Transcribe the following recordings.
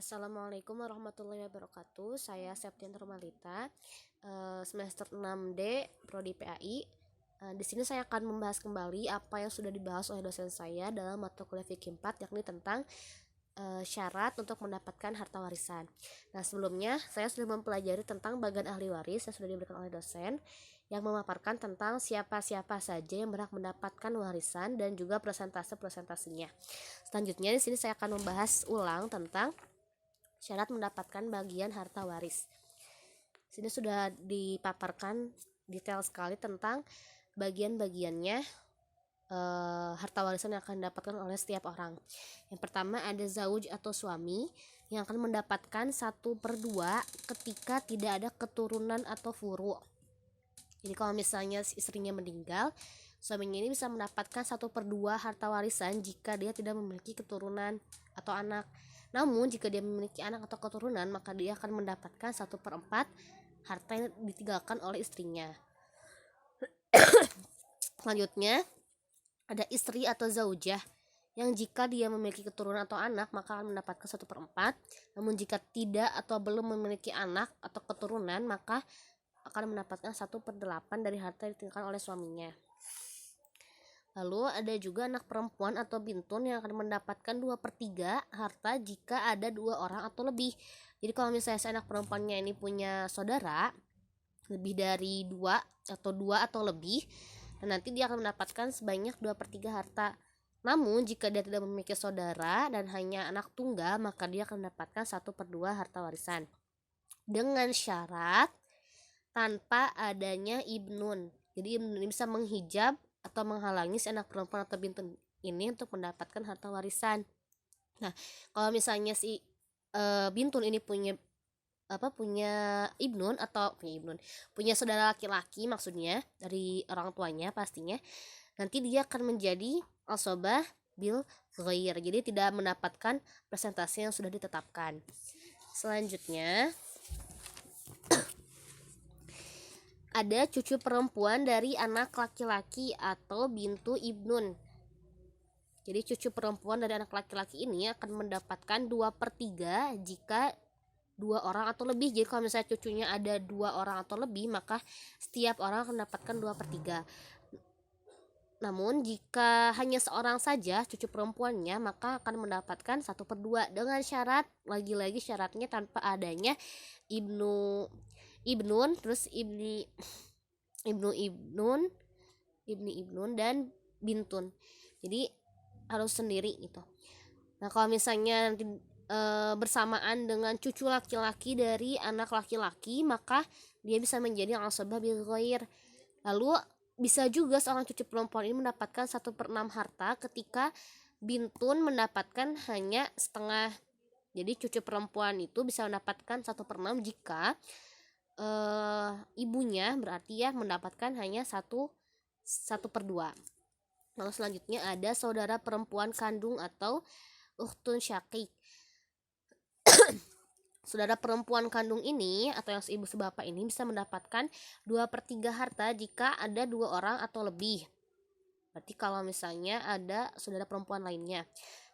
Assalamualaikum warahmatullahi wabarakatuh. Saya Septian Romalita, semester 6D Prodi PAI. Di sini saya akan membahas kembali apa yang sudah dibahas oleh dosen saya dalam mata kuliah fikih 4, yakni tentang syarat untuk mendapatkan harta warisan. Nah, sebelumnya saya sudah mempelajari tentang bagian ahli waris yang sudah diberikan oleh dosen yang memaparkan tentang siapa-siapa saja yang berhak mendapatkan warisan dan juga presentase-presentasinya. Selanjutnya di sini saya akan membahas ulang tentang syarat mendapatkan bagian harta waris. Sini sudah dipaparkan detail sekali tentang bagian-bagiannya harta warisan yang akan didapatkan oleh setiap orang. Yang pertama ada zauj atau suami yang akan mendapatkan 1/2 ketika tidak ada keturunan atau furu. Jadi kalau misalnya istrinya meninggal, suaminya ini bisa mendapatkan 1/2 harta warisan jika dia tidak memiliki keturunan atau anak. Namun jika dia memiliki anak atau keturunan, maka dia akan mendapatkan 1/4 harta yang ditinggalkan oleh istrinya. Selanjutnya ada istri atau zaujah yang jika dia memiliki keturunan atau anak maka akan mendapatkan 1/4. Namun jika tidak atau belum memiliki anak atau keturunan maka akan mendapatkan 1/8 dari harta yang ditinggalkan oleh suaminya. Lalu ada juga anak perempuan atau bintun yang akan mendapatkan 2/3 harta jika ada 2 orang atau lebih. Jadi kalau misalnya anak perempuannya ini punya saudara lebih dari 2 atau lebih, dan nanti dia akan mendapatkan sebanyak 2/3 harta. Namun jika dia tidak memiliki saudara dan hanya anak tunggal, maka dia akan mendapatkan 1/2 harta warisan. Dengan syarat tanpa adanya ibnun. Jadi ibnun ini bisa menghijab atau menghalangi si anak perempuan atau bintun ini untuk mendapatkan harta warisan. Nah, kalau misalnya si bintun ini punya ibnun atau punya saudara laki-laki, maksudnya dari orang tuanya pastinya, nanti dia akan menjadi asobah bil ghair. Jadi tidak mendapatkan presentasi yang sudah ditetapkan. Selanjutnya ada cucu perempuan dari anak laki-laki atau bintu ibnun. Jadi cucu perempuan dari anak laki-laki ini akan mendapatkan 2/3 jika 2 orang atau lebih. Jadi kalau misalnya cucunya ada 2 orang atau lebih, maka setiap orang akan mendapatkan 2/3. Namun jika hanya seorang saja cucu perempuannya, maka akan mendapatkan 1/2 dengan syarat, lagi-lagi syaratnya tanpa adanya ibnun, terus ibni ibnun dan bintun. Jadi harus sendiri gitu. Nah, kalau misalnya nanti bersamaan dengan cucu laki-laki dari anak laki-laki, maka dia bisa menjadi asabah bil ghair. Lalu bisa juga seorang cucu perempuan ini mendapatkan 1/6 harta ketika bintun mendapatkan hanya setengah. Jadi cucu perempuan itu bisa mendapatkan 1/6 jika ibunya berarti ya mendapatkan hanya 1/2. Lalu selanjutnya ada saudara perempuan kandung atau ukhtun syakik. Saudara perempuan kandung ini atau yang ibu sebapak ini bisa mendapatkan 2/3 harta jika ada 2 orang atau lebih. Berarti kalau misalnya ada saudara perempuan lainnya.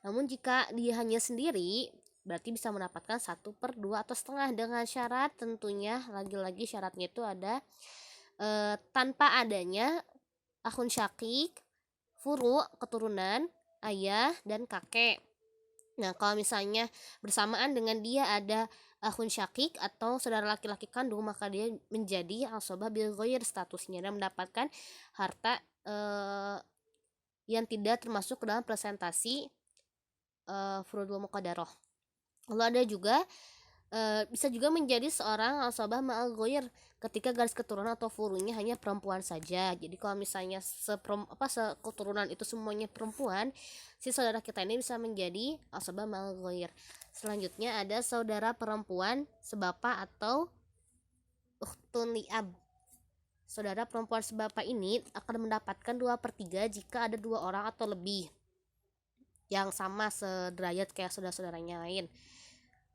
Namun jika dia hanya sendiri, berarti bisa mendapatkan 1/2 atau setengah dengan syarat, tentunya lagi-lagi syaratnya itu ada tanpa adanya akhun syakik, furu, keturunan, ayah dan kakek. Nah, kalau misalnya bersamaan dengan dia ada akhun syakik atau saudara laki-laki kandung, maka dia menjadi asobah bil ghair statusnya dan mendapatkan harta yang tidak termasuk ke dalam presentasi furudul muqaddarah. Lalu ada juga bisa juga menjadi seorang asobah ma'al ghair ketika garis keturunan atau furunya hanya perempuan saja. Jadi kalau misalnya seketurunan itu semuanya perempuan, si saudara kita ini bisa menjadi asobah ma'al ghair. Selanjutnya ada saudara perempuan sebapak atau ukhtun li'ab. Saudara perempuan sebapak ini akan mendapatkan 2/3 jika ada 2 orang atau lebih yang sama sederajat kayak saudara-saudaranya lain,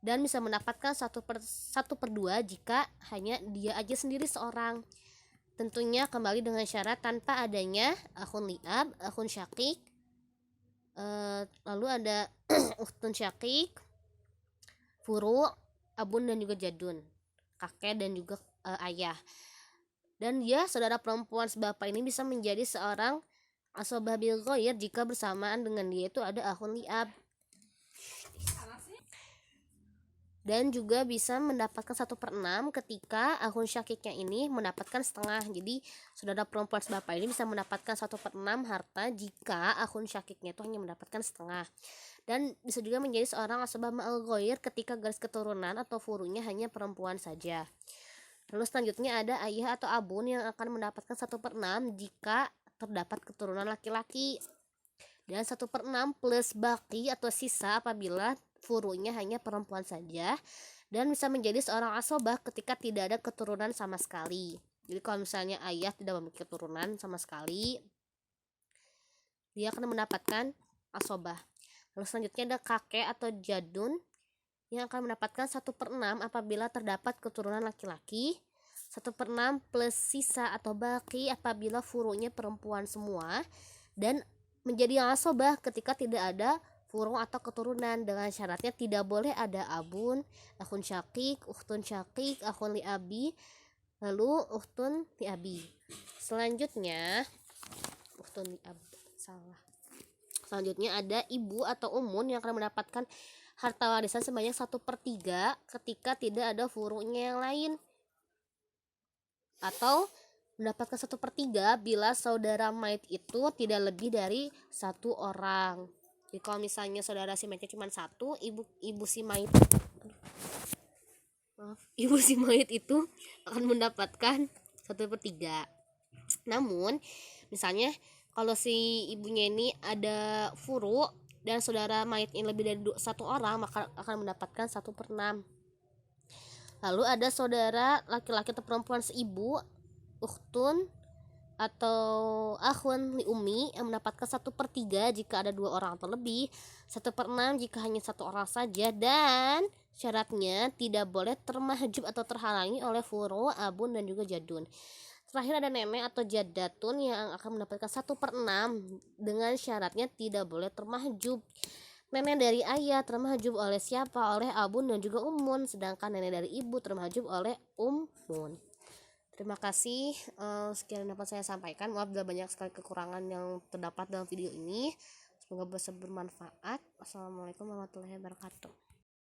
dan bisa mendapatkan 1/2 jika hanya dia aja sendiri seorang. Tentunya kembali dengan syarat tanpa adanya akhun li'ab, akhun syakik, lalu ada ukhtun syakik, furu, abun dan juga jadun, kakek dan juga ayah. Dan dia saudara perempuan sebapak ini bisa menjadi seorang asobah bil ghair jika bersamaan dengan dia itu ada akhun liab, dan juga bisa mendapatkan 1/6 ketika akun syakiknya ini mendapatkan setengah. Jadi saudara perempuan sebapak ini bisa mendapatkan 1/6 harta jika akun syakiknya itu hanya mendapatkan setengah. Dan bisa juga menjadi seorang asbab ma'al ghair ketika garis keturunan atau furunya hanya perempuan saja. Lalu selanjutnya ada ayah atau abun yang akan mendapatkan 1/6 jika terdapat keturunan laki-laki, dan 1/6 plus baki atau sisa apabila furunya hanya perempuan saja, dan bisa menjadi seorang asobah ketika tidak ada keturunan sama sekali. Jadi kalau misalnya ayah tidak memiliki keturunan sama sekali, dia akan mendapatkan asobah. Lalu selanjutnya ada kakek atau jadun yang akan mendapatkan 1/6 apabila terdapat keturunan laki-laki, 1/6 plus sisa atau baki apabila furunya perempuan semua, dan menjadi asobah ketika tidak ada furu atau keturunan, dengan syaratnya tidak boleh ada abun, akhun syakik, ukhtun syakik, akhun liabi, lalu ukhtun liabi. Selanjutnya ukhtun liabi selanjutnya ada ibu atau umun yang akan mendapatkan harta warisan sebanyak 1/3 ketika tidak ada furunya yang lain, atau mendapatkan 1/3 bila saudara mayit itu tidak lebih dari 1 orang. Jadi kalau misalnya saudara si mayitnya cuma 1, ibu si mayit itu akan mendapatkan 1/3. Namun misalnya kalau si ibunya ini ada furu dan saudara mayit ini lebih dari 1 orang, maka akan mendapatkan 1/6. Lalu ada saudara laki-laki atau perempuan seibu, ukhtun atau akhun li umi yang mendapatkan 1/3 jika ada 2 orang atau lebih, 1/6 jika hanya 1 orang saja, dan syaratnya tidak boleh termahjub atau terhalangi oleh furu, abun dan juga jadun. Terakhir ada nenek atau jadatun yang akan mendapatkan 1/6 dengan syaratnya tidak boleh termahjub. Nenek dari ayah termahjub oleh siapa? Oleh abun dan juga umun, sedangkan nenek dari ibu termahjub oleh umun. Terima kasih, sekian yang dapat saya sampaikan. Maaf bila banyak sekali kekurangan yang terdapat dalam video ini. Semoga bisa bermanfaat. Wassalamualaikum warahmatullahi wabarakatuh.